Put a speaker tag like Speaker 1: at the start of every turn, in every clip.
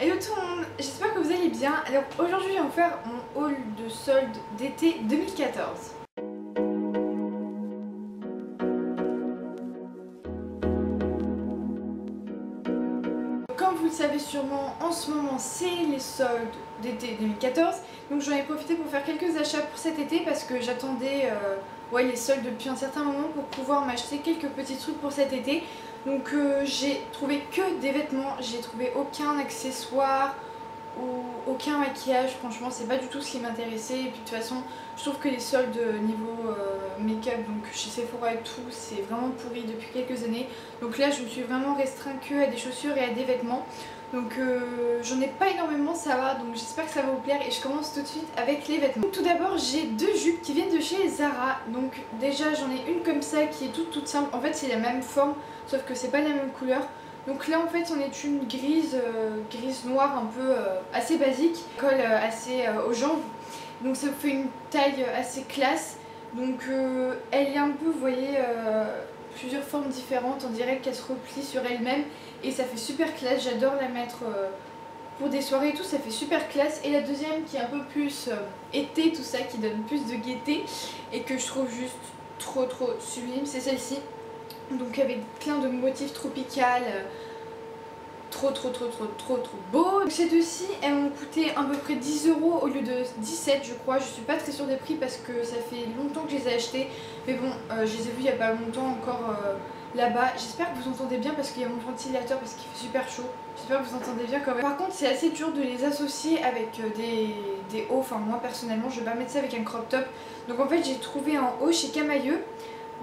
Speaker 1: Hello tout le monde, j'espère que vous allez bien. Alors aujourd'hui je vais vous faire mon haul de soldes d'été 2014. Comme vous le savez sûrement, en ce moment c'est les soldes d'été 2014. Donc j'en ai profité pour faire quelques achats pour cet été parce que j'attendais les soldes depuis un certain moment pour pouvoir m'acheter quelques petits trucs pour cet été. Donc j'ai trouvé que des vêtements, j'ai trouvé aucun accessoire ou aucun maquillage. Franchement c'est pas du tout ce qui m'intéressait. Et puis de toute façon je trouve que les soldes niveau make-up, donc chez Sephora et tout, c'est vraiment pourri depuis quelques années. Donc là je me suis vraiment restreint que à des chaussures et à des vêtements. Donc j'en ai pas énormément, ça va, donc j'espère que ça va vous plaire et je commence tout de suite avec les vêtements. Tout d'abord j'ai deux jupes qui viennent de chez Zara. Donc déjà j'en ai une comme ça qui est toute simple, en fait c'est la même forme sauf que c'est pas la même couleur. Donc là en fait on est une grise noire un peu assez basique, colle assez aux jambes. Donc ça fait une taille assez classe. Donc elle est un peu, vous voyez, plusieurs formes différentes, on dirait qu'elle se replie sur elle-même et ça fait super classe. J'adore la mettre pour des soirées et tout, ça fait super classe. Et la deuxième qui est un peu plus été, tout ça, qui donne plus de gaieté et que je trouve juste trop sublime, c'est celle-ci. Donc avec plein de motifs tropicaux, trop beau. Ces deux-ci elles m'ont coûté à peu près 10 € au lieu de 17 je crois. Je suis pas très sûre des prix parce que ça fait longtemps que je les ai achetés. Mais bon, je les ai vus il y a pas longtemps encore là-bas. J'espère que vous entendez bien parce qu'il y a mon ventilateur parce qu'il fait super chaud. J'espère que vous entendez bien quand même. Par contre c'est assez dur de les associer avec des hauts. Enfin moi personnellement je vais pas mettre ça avec un crop top. Donc en fait j'ai trouvé un haut chez Camailleux.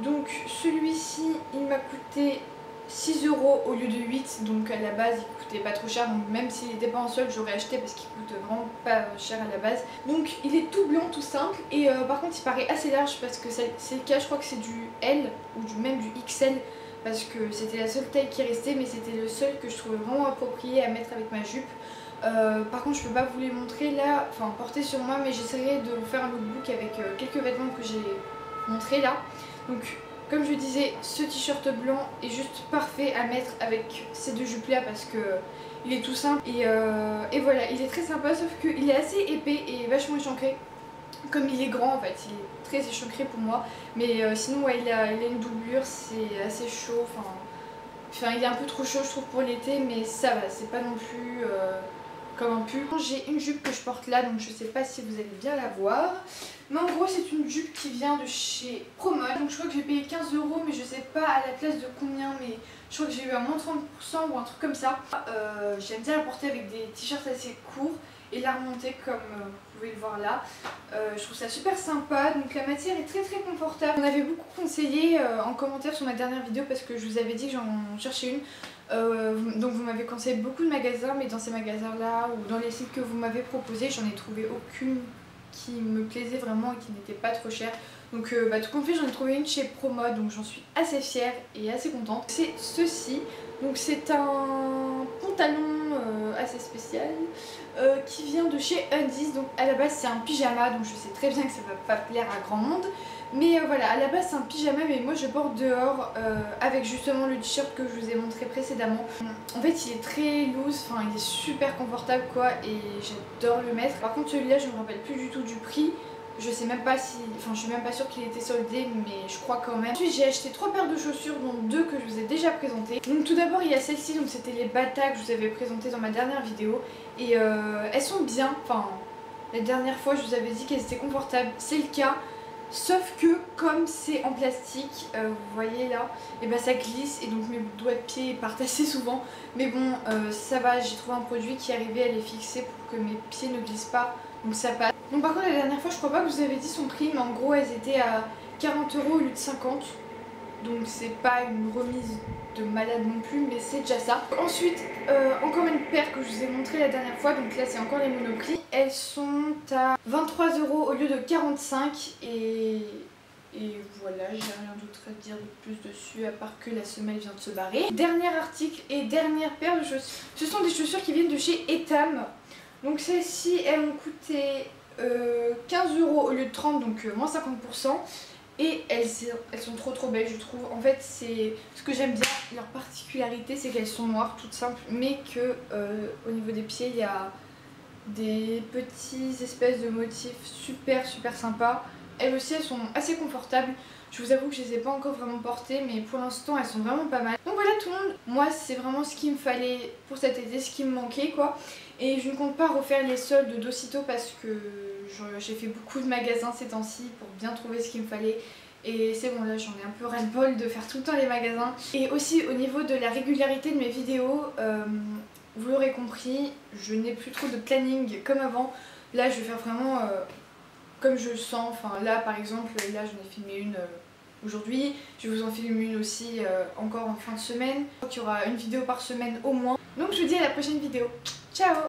Speaker 1: Donc celui-ci il m'a coûté 6 € au lieu de 8, donc à la base il coûtait pas trop cher, donc même s'il n'était pas en solde j'aurais acheté parce qu'il coûte vraiment pas cher à la base. Donc il est tout blanc, tout simple, et par contre il paraît assez large parce que c'est le cas, je crois que c'est du L ou même du XL parce que c'était la seule taille qui restait, mais c'était le seul que je trouvais vraiment approprié à mettre avec ma jupe. Par contre je peux pas vous les montrer là, enfin porter sur moi, mais j'essaierai de vous faire un lookbook avec quelques vêtements que j'ai montrés là. Donc comme je disais, ce t-shirt blanc est juste parfait à mettre avec ces deux jupes là parce que il est tout simple et voilà, il est très sympa sauf qu'il est assez épais et vachement échancré. Comme il est grand en fait, il est très échancré pour moi, mais sinon ouais, il a une doublure, c'est assez chaud, enfin il est un peu trop chaud je trouve pour l'été, mais ça va, c'est pas non plus comme un pull. J'ai une jupe que je porte là, donc je sais pas si vous allez bien la voir. Mais en gros c'est une jupe qui vient de chez Promode. Donc je crois que j'ai payé 15 €, mais je sais pas à la place de combien, mais je crois que j'ai eu un moins 30% ou un truc comme ça. J'aime bien la porter avec des t-shirts assez courts et la remonter comme vous pouvez le voir là. Je trouve ça super sympa, donc la matière est très confortable. On avait beaucoup conseillé en commentaire sur ma dernière vidéo parce que je vous avais dit que j'en cherchais une. Donc vous m'avez conseillé beaucoup de magasins, mais dans ces magasins là ou dans les sites que vous m'avez proposés, j'en ai trouvé aucune qui me plaisait vraiment et qui n'était pas trop chère. Donc tout compte fait, j'en ai trouvé une chez Promode, donc j'en suis assez fière et assez contente. C'est ceci, donc c'est un pantalon assez spécial qui vient de chez Undies. Donc à la base c'est un pyjama, donc je sais très bien que ça va pas plaire à grand monde. Mais voilà, à la base c'est un pyjama, mais moi je porte dehors avec justement le t-shirt que je vous ai montré précédemment. En fait il est très loose, enfin il est super confortable quoi, et j'adore le mettre. Par contre celui-là je me rappelle plus du tout du prix. Je sais même pas si, enfin je suis même pas sûre qu'il était soldé, mais je crois quand même. Ensuite j'ai acheté 3 paires de chaussures, dont 2 que je vous ai déjà présentées. Donc tout d'abord il y a celle-ci, donc c'était les Bata que je vous avais présentées dans ma dernière vidéo. Et elles sont bien, enfin la dernière fois je vous avais dit qu'elles étaient confortables, c'est le cas. Sauf que comme c'est en plastique, vous voyez là, et ça glisse et donc mes doigts de pied partent assez souvent. Mais bon ça va, j'ai trouvé un produit qui arrivait à les fixer pour que mes pieds ne glissent pas, donc ça passe. Donc par contre la dernière fois je crois pas que je vous avais dit son prix, mais en gros elles étaient à 40 € au lieu de 50. Donc c'est pas une remise de malade non plus, mais c'est déjà ça. Ensuite encore une paire que je vous ai montré la dernière fois, donc là c'est encore les Monoprix. Elles sont à 23 € au lieu de 45 et voilà, j'ai rien d'autre à dire de plus dessus à part que la semelle vient de se barrer. Dernier article et dernière paire de chaussures. Ce sont des chaussures qui viennent de chez Etam. Donc celles-ci elles ont coûté 15 € au lieu de 30, donc moins 50%. Et elles sont trop belles je trouve. En fait c'est ce que j'aime bien, leur particularité c'est qu'elles sont noires toutes simples, mais que au niveau des pieds il y a des petits espèces de motifs super sympas. Elles aussi elles sont assez confortables. Je vous avoue que je les ai pas encore vraiment portées, mais pour l'instant elles sont vraiment pas mal. Donc voilà tout le monde, moi c'est vraiment ce qu'il me fallait pour cet été, ce qui me manquait quoi. Et je ne compte pas refaire les soldes d'aussitôt parce que j'ai fait beaucoup de magasins ces temps-ci pour bien trouver ce qu'il me fallait. Et c'est bon, là j'en ai un peu ras-le-bol de faire tout le temps les magasins. Et aussi au niveau de la régularité de mes vidéos, vous l'aurez compris, je n'ai plus trop de planning comme avant. Là je vais faire vraiment comme je le sens. Enfin là par exemple, là j'en ai filmé une aujourd'hui. Je vais vous en filmer une aussi encore en fin de semaine. Donc il y aura une vidéo par semaine au moins. Donc je vous dis à la prochaine vidéo. Ciao!